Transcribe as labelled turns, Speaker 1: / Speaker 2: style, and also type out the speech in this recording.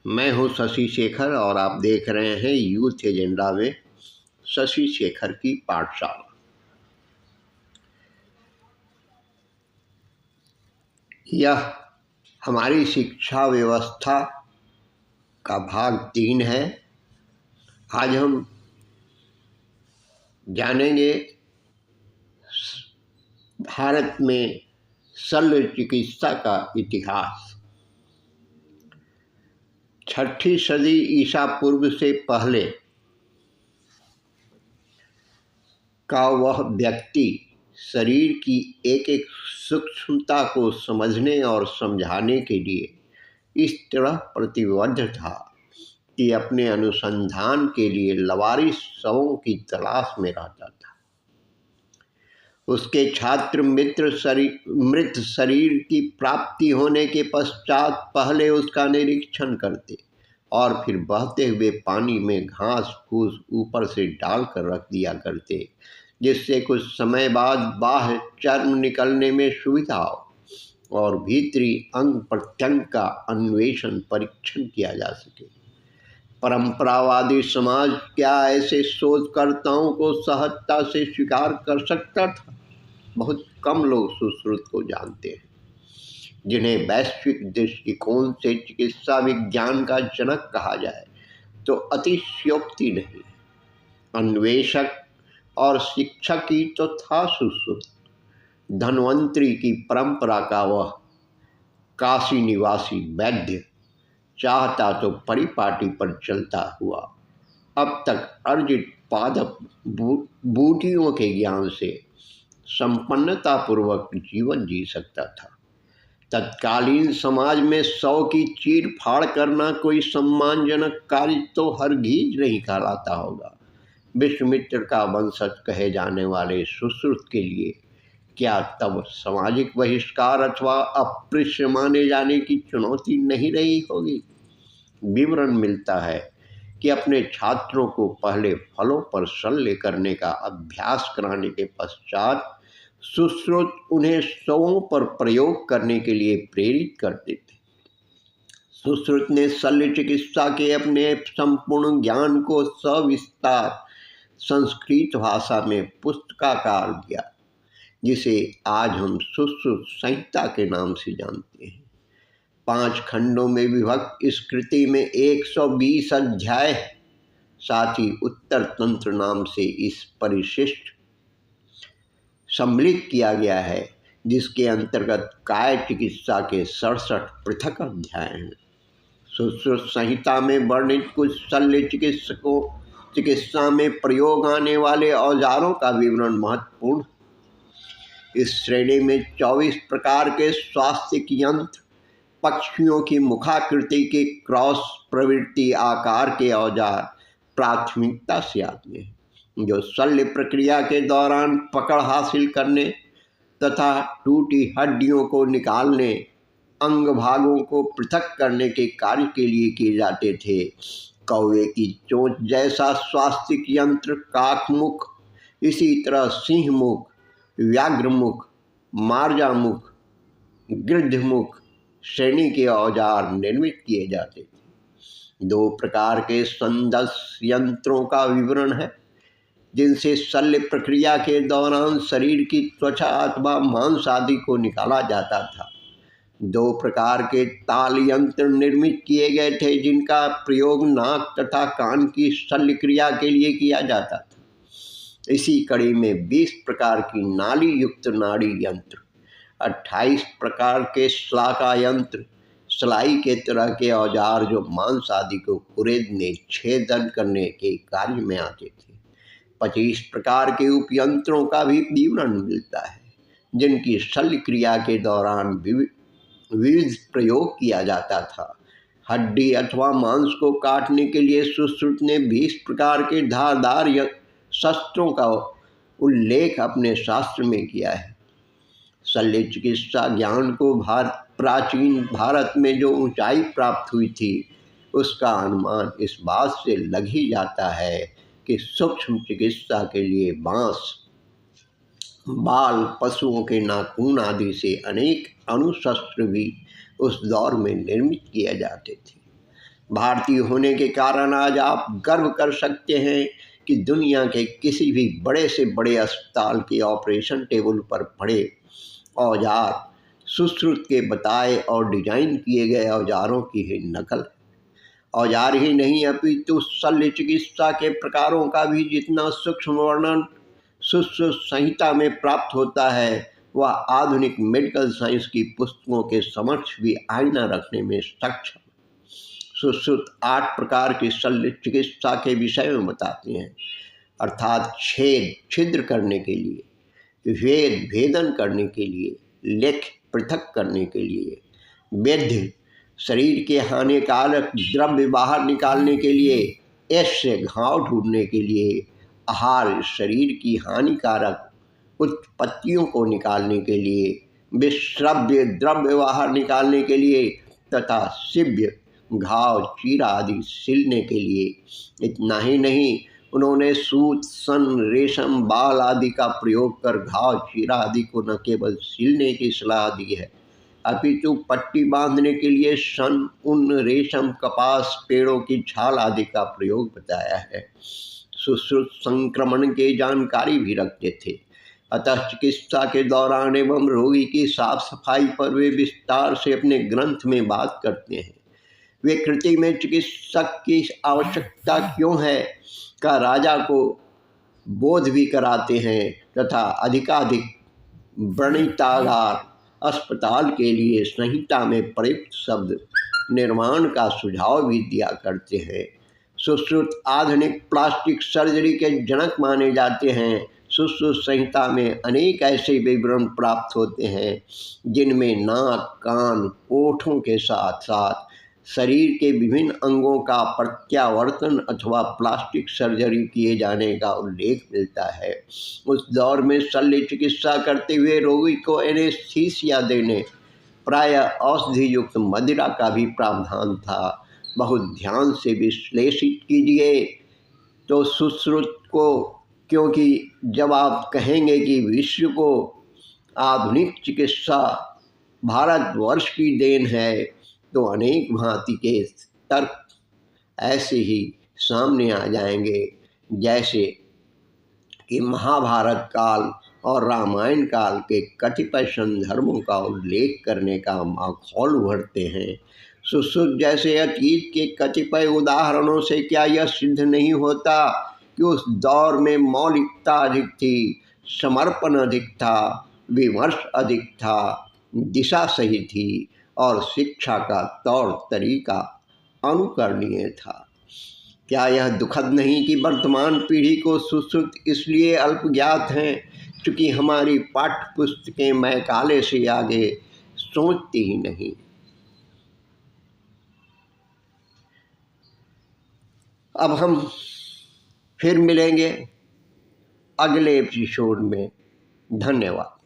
Speaker 1: मैं हूं शशि शेखर और आप देख रहे हैं यूथ एजेंडा में शशि शेखर की पाठशाला। यह हमारी शिक्षा व्यवस्था का भाग 3 है। आज हम जानेंगे भारत में शल्य चिकित्सा का इतिहास। 6ठी सदी ईसा पूर्व से पहले का वह व्यक्ति शरीर की एक एक सूक्ष्मता को समझने और समझाने के लिए इस तरह प्रतिबद्ध था कि अपने अनुसंधान के लिए लवारिस शवों की तलाश में रहता था। उसके छात्र मित्र मृत शरीर की प्राप्ति होने के पश्चात पहले उसका निरीक्षण करते और फिर बहते हुए पानी में घास फूस ऊपर से डालकर रख दिया करते, जिससे कुछ समय बाद बाह्य चर्म निकलने में सुविधा हो और भीतरी अंग प्रत्यंग का अन्वेषण परीक्षण किया जा सके। परंपरावादी समाज क्या ऐसे शोधकर्ताओं को सहजता से स्वीकार कर सकता था? बहुत कम लोग सुश्रुत को जानते हैं, जिन्हें वैश्विक दृष्टिकोण से चिकित्सा विज्ञान का जनक कहा जाए तो अतिशयोक्ति नहीं। अन्वेषक और शिक्षक ही तो था सुश्रुत। धन्वंतरी की परंपरा का वह काशी निवासी वैद्य चाहता तो परिपाटी पर चलता हुआ अब तक अर्जित पादप बूटियों के ज्ञान से संपन्नतापूर्वक जीवन जी सकता था। तत्कालीन समाज में 100 की चीर फाड़ करना कोई सम्मानजनक कार्य तो हरगिज नहीं कहलाता होगा। विश्वामित्र का वंशज कहे जाने वाले सुश्रुत के लिए क्या तब सामाजिक बहिष्कार अथवा अप्रिय माने जाने की चुनौती नहीं रही होगी? विवरण मिलता है कि अपने छात्रों को पहले फलों पर शल्य करने का अभ्यास कराने के पश्चात सुश्रुत उन्हें शवों पर प्रयोग करने के लिए प्रेरित करते थे। सुश्रुत ने शल्य चिकित्सा के अपने संपूर्ण ज्ञान को सविस्तार संस्कृत भाषा में पुस्तकाकार किया, जिसे आज हम सुश्रुत संहिता के नाम से जानते हैं। 5 खंडों में विभक्त इस कृति में 120 अध्याय, साथ ही उत्तर तंत्र नाम से इस परिशिष्ट सम्मिलित किया गया है, जिसके अंतर्गत काय चिकित्सा के 67 पृथक अध्याय हैं। सुश्रुत संहिता में वर्णित कुछ शल्य चिकित्सा में प्रयोग आने वाले औजारों का विवरण महत्वपूर्ण। इस श्रेणी में 24 प्रकार के स्वास्थ्य यंत्र, पक्षियों की मुखाकृति के क्रॉस प्रवृत्ति आकार के औजार प्राथमिकता से आते हैं, जो शल्य प्रक्रिया के दौरान पकड़ हासिल करने तथा टूटी हड्डियों को निकालने, अंग भागों को पृथक करने के कार्य के लिए किए जाते थे। कौवे की चोंच जैसा स्वास्थ्य यंत्र काकमुख, इसी तरह सिंहमुख, व्याघ्रमुख, मार्जामुख, गिद्धमुख श्रेणी के औजार निर्मित किए जाते थे। 2 प्रकार के संदस यंत्रों का विवरण है, जिनसे शल्य प्रक्रिया के दौरान शरीर की त्वचा अथवा मांस आदि को निकाला जाता था। 2 प्रकार के ताल यंत्र निर्मित किए गए थे, जिनका प्रयोग नाक तथा कान की शल्य क्रिया के लिए किया जाता था। इसी कड़ी में 20 प्रकार की नाली युक्त नाड़ी यंत्र, 28 प्रकार के श्लाका यंत्र, सिलाई के तरह के औजार जो मांस आदि को कुरेदने छेदन करने के कार्य में आते थे। 25 प्रकार के उपयंत्रों का भी विवरण मिलता है, जिनकी शल्य क्रिया के दौरान विविध प्रयोग किया जाता था। हड्डी अथवा मांस को काटने के लिए सुश्रुत ने 20 प्रकार के धारदार शस्त्रों का उल्लेख अपने शास्त्र में किया है। शल्य चिकित्सा ज्ञान को प्राचीन भारत में जो ऊंचाई प्राप्त हुई थी, उसका अनुमान इस बात से लग ही जाता है कि सूक्ष्म चिकित्सा के लिए बांस, बाल, पशुओं के नाखून आदि से अनेक अणुशस्त्र भी उस दौर में निर्मित किए जाते थे। भारतीय होने के कारण आज आप गर्व कर सकते हैं कि दुनिया के किसी भी बड़े से बड़े अस्पताल के ऑपरेशन टेबल पर पड़े औजार सुश्रुत के बताए और डिजाइन किए गए औजारों की ही नकल। औजार ही नहीं अपितु शल्य चिकित्सा के प्रकारों का भी जितना सूक्ष्म वर्णन सुश्रुत संहिता में प्राप्त होता है वह आधुनिक मेडिकल साइंस की पुस्तकों के समक्ष भी आईना रखने में सक्षम। सुश्रुत 8 प्रकार की शल्य चिकित्सा के विषय में बताते हैं, अर्थात छेद छिद्र करने के लिए, वेद भेदन करने के लिए, लेख पृथक करने के लिए, वेद्य शरीर के हानिकारक द्रव्य बाहर निकालने के लिए, ऐश से घाव ढूंढने के लिए, आहार शरीर की हानिकारक उत्पत्तियों को निकालने के लिए, विश्रव्य द्रव्य बाहर निकालने के लिए तथा शिव्य घाव चीरा आदि सिलने के लिए। इतना ही नहीं, उन्होंने सूत सन रेशम बाल आदि का प्रयोग कर घाव चीरा आदि को न केवल सिलने की सलाह दी है अपितु पट्टी बांधने के लिए सन ऊन रेशम कपास पेड़ों की छाल आदि का प्रयोग बताया है। सुश्रुत संक्रमण की जानकारी भी रखते थे, अतः चिकित्सा के दौरान एवं रोगी की साफ सफाई पर वे विस्तार से अपने ग्रंथ में बात करते हैं। वे कृति में चिकित्सक की आवश्यकता क्यों है का राजा को बोध भी कराते हैं तथा अधिकाधिक व्रणितागार अस्पताल के लिए संहिता में प्रयुक्त शब्द निर्माण का सुझाव भी दिया करते हैं। सुश्रुत आधुनिक प्लास्टिक सर्जरी के जनक माने जाते हैं। सुश्रुत संहिता में अनेक ऐसे विवरण प्राप्त होते हैं जिनमें नाक कान ओठों के साथ साथ शरीर के विभिन्न अंगों का प्रत्यावर्तन अथवा प्लास्टिक सर्जरी किए जाने का उल्लेख मिलता है। उस दौर में शल्य चिकित्सा करते हुए रोगी को एनेस्थीसिया देने प्रायः औषधि युक्त मदिरा का भी प्रावधान था। बहुत ध्यान से विश्लेषित कीजिए तो सुश्रुत को, क्योंकि जब आप कहेंगे कि विश्व को आधुनिक चिकित्सा भारतवर्ष की देन है तो अनेक भांति के तर्क ऐसे ही सामने आ जाएंगे जैसे कि महाभारत काल और रामायण काल के कतिपय संदर्भों का उल्लेख करने का माहौल उभरते हैं। सुश्रुत जैसे अतीत के कतिपय उदाहरणों से क्या यह सिद्ध नहीं होता कि उस दौर में मौलिकता अधिक थी, समर्पण अधिक था, विमर्श अधिक था, दिशा सही थी और शिक्षा का तौर तरीका अनुकरणीय था। क्या यह दुखद नहीं कि वर्तमान पीढ़ी को सुश्रुत इसलिए अल्पज्ञात हैं क्योंकि हमारी पाठ्य पुस्तकें मैकाले से आगे सोचती ही नहीं। अब हम फिर मिलेंगे अगले एपिसोड में। धन्यवाद।